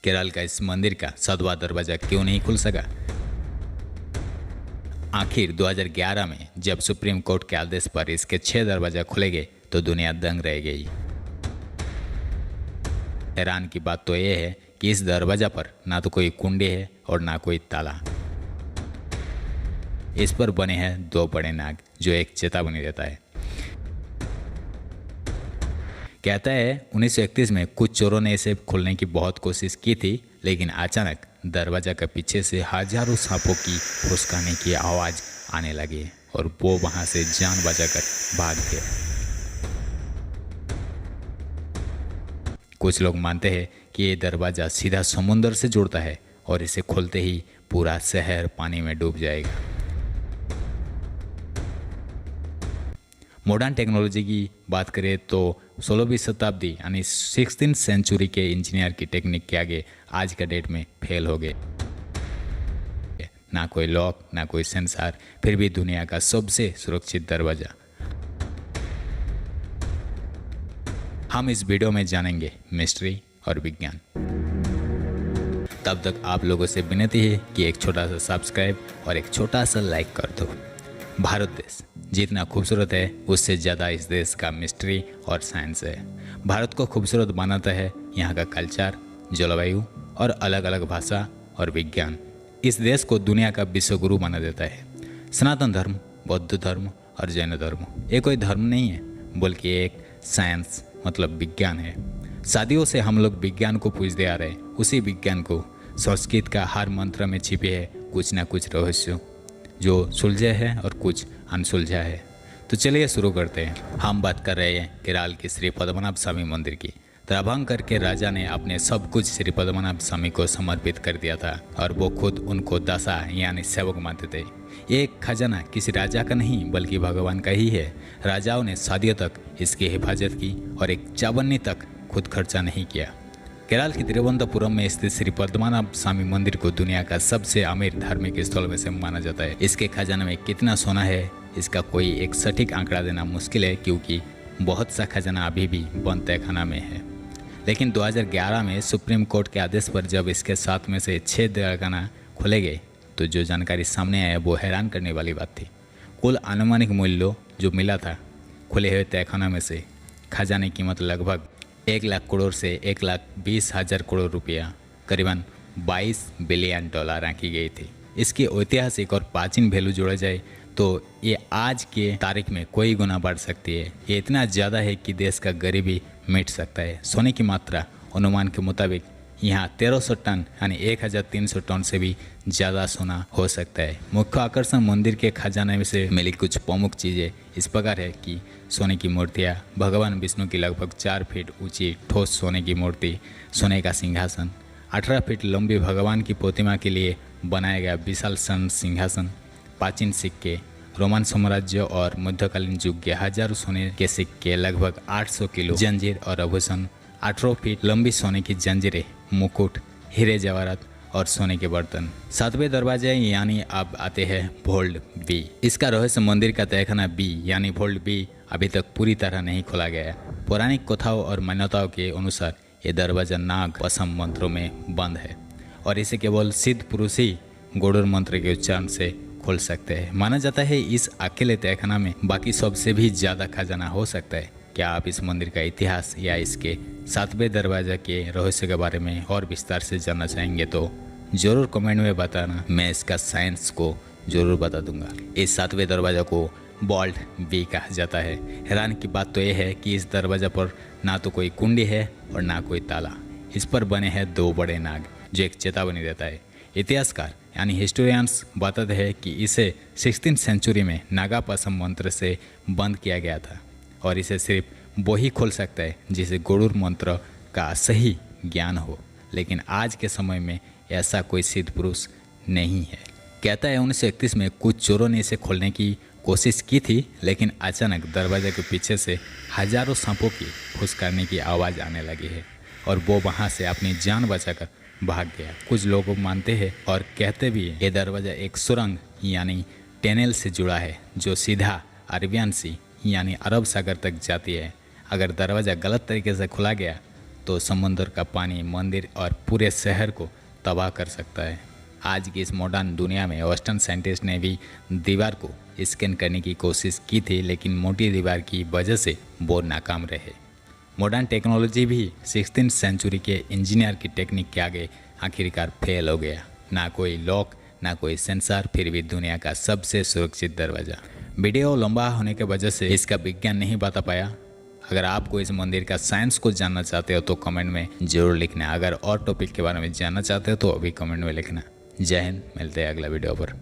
केरल का इस मंदिर का 7वां दरवाजा क्यों नहीं खुल सका? आखिर 2011 में जब सुप्रीम कोर्ट के आदेश पर इसके 6 दरवाजा खुले गए तो दुनिया दंग रह गई। हैरान की बात तो यह है कि इस दरवाजा पर ना तो कोई कुंडी है और ना कोई ताला। इस पर बने हैं 2 बड़े नाग जो एक चेतावनी देता है। कहता है 1931 में कुछ चोरों ने इसे खोलने की बहुत कोशिश की थी, लेकिन अचानक दरवाजा के पीछे से हजारों सांपों की फुसकाने की आवाज आने लगी और वो वहां से जान बचाकर भाग गए। कुछ लोग मानते हैं कि ये दरवाजा सीधा समुद्र से जुड़ता है और इसे खोलते ही पूरा शहर पानी में डूब जाएगा। मॉडर्न टेक्नोलॉजी की बात करें तो 16वीं शताब्दी यानी 16th सेंचुरी के इंजीनियर की टेक्निक के आगे आज का डेट में फेल हो गए। ना कोई लॉक ना कोई सेंसर, फिर भी दुनिया का सबसे सुरक्षित दरवाजा। हम इस वीडियो में जानेंगे मिस्ट्री और विज्ञान। तब तक आप लोगों से विनती है कि एक छोटा सा सब्सक्राइब और एक छोटा सा लाइक कर दो। भारत देश जितना खूबसूरत है उससे ज़्यादा इस देश का मिस्ट्री और साइंस है। भारत को खूबसूरत बनाता है यहाँ का कल्चर, जलवायु और अलग अलग भाषा और विज्ञान। इस देश को दुनिया का विश्वगुरु बना देता है। सनातन धर्म, बौद्ध धर्म और जैन धर्म ये कोई धर्म नहीं है, बल्कि एक साइंस मतलब विज्ञान है। सदियों से हम लोग विज्ञान को पूजते आ रहे हैं। उसी विज्ञान को संस्कृत का हर मंत्र में छिपे है कुछ ना कुछ रहस्य जो सुलझे है और कुछ अनसुलझा है। तो चलिए शुरू करते हैं। हम बात कर रहे हैं केरल के श्री पद्मनाभ स्वामी मंदिर की। त्रभंकर के राजा ने अपने सब कुछ श्री पद्मनाभ स्वामी को समर्पित कर दिया था और वो खुद उनको दासा यानी सेवक मानते थे। ये खजाना किसी राजा का नहीं बल्कि भगवान का ही है। राजाओं ने सदियों तक इसकी हिफाजत की और एक चावन्नी तक खुद खर्चा नहीं किया। केरल के तिरुवनंतपुरम में स्थित श्री पद्मनाभ स्वामी मंदिर को दुनिया का सबसे अमीर धार्मिक स्थल में से माना जाता है। इसके खजाने में कितना सोना है इसका कोई एक सटीक आंकड़ा देना मुश्किल है, क्योंकि बहुत सा खजाना अभी भी बंद तहखाना में है। लेकिन 2011 में सुप्रीम कोर्ट के आदेश पर जब इसके 7 में से 6 तहखाना खोले गए तो जो जानकारी सामने आया वो हैरान करने वाली बात थी। कुल अनुमानिक मूल्य जो मिला था खुले हुए तहखाना में से, खजाने की कीमत लगभग 1 लाख करोड़ से 1,20,000 करोड़ रुपया, करीबन $22 बिलियन आंकी गई थी। इसकी ऐतिहासिक और प्राचीन वैल्यू जोड़ा जाए तो ये आज के तारीख में कई गुना बढ़ सकती है। ये इतना ज़्यादा है कि देश का गरीबी मिट सकता है। सोने की मात्रा अनुमान के मुताबिक यहाँ 1300 टन यानी 1,300 टन से भी ज़्यादा सोना हो सकता है। मुख्य आकर्षण मंदिर के खजाने में से मिली कुछ प्रमुख चीज़ें इस प्रकार है कि सोने की मूर्तियाँ, भगवान विष्णु की लगभग 4 फीट ऊंची ठोस सोने की मूर्ति, सोने का सिंहासन, 18 फीट लंबी भगवान की प्रतिमा के लिए बनाया गया विशाल स्वर्ण सिंहासन, प्राचीन सिक्के, रोमन साम्राज्य और मध्यकालीन युग के हजारों सोने के सिक्के, लगभग 800 किलो जंजीर और आभूषण, 18 फीट लंबी सोने की जंजीरें, मुकुट, हीरे जवाहरात और सोने के बर्तन। 7वें दरवाजे यानी अब आते हैं भोल्ड बी। इसका रहस्य मंदिर का तहखाना बी यानी भोल्ड बी अभी तक पूरी तरह नहीं खोला गया। पौराणिक कथाओं और मान्यताओं के अनुसार ये दरवाजा नाग पसम मंत्रों में बंद है और इसे केवल सिद्ध पुरुष ही गरुड़ मंत्र के उच्चारण से खोल सकते हैं। माना जाता है इस अकेले तहखाना में बाकी सबसे भी ज्यादा खजाना हो सकता है। क्या आप इस मंदिर का इतिहास या इसके 7वें दरवाजा के रहस्य के बारे में और विस्तार से जानना चाहेंगे तो जरूर कमेंट में बताना, मैं इसका साइंस को जरूर बता दूंगा। इस 7वें दरवाजा को बॉल्ट बी कहा जाता है। हैरान की बात तो यह है कि इस दरवाजा पर ना तो कोई कुंडी है और ना कोई ताला। इस पर बने हैं 2 बड़े नाग जो एक चेतावनी देता है। इतिहासकार यानी हिस्टोरियंस बताते हैं कि इसे 16th सेंचुरी में नागापसम मंत्र से बंद किया गया था और इसे सिर्फ वही खोल सकता है जिसे गरुड़ मंत्र का सही ज्ञान हो। लेकिन आज के समय में ऐसा कोई सिद्ध पुरुष नहीं है। कहता है 1931 में कुछ चोरों ने इसे खोलने की कोशिश की थी, लेकिन अचानक दरवाजे के पीछे से हजारों सांपों की फुसकारने की आवाज़ आने लगी है और वो वहाँ से अपनी जान बचाकर भाग गया। कुछ लोग मानते हैं और कहते भी हैं ये दरवाज़ा एक सुरंग यानी टनल से जुड़ा है जो सीधा अरेबियन सी यानी अरब सागर तक जाती है। अगर दरवाज़ा गलत तरीके से खुला गया तो समुद्र का पानी मंदिर और पूरे शहर को तबाह कर सकता है। आज की इस मॉडर्न दुनिया में वेस्टर्न साइंटिस्ट ने भी दीवार को स्कैन करने की कोशिश की थी, लेकिन मोटी दीवार की वजह से वो नाकाम रहे। मॉडर्न टेक्नोलॉजी भी 16वीं सेंचुरी के इंजीनियर की टेक्निक के आगे आखिरकार फेल हो गया। ना कोई लॉक, ना कोई सेंसर, फिर भी दुनिया का सबसे सुरक्षित दरवाज़ा। वीडियो लंबा होने की वजह से इसका विज्ञान नहीं बता पाया। अगर आपको इस मंदिर का साइंस को जानना चाहते हो तो कमेंट में ज़रूर लिखना। अगर और टॉपिक के बारे में जानना चाहते हो तो अभी कमेंट में लिखना। जय हिंद, मिलते हैं अगला वीडियो पर।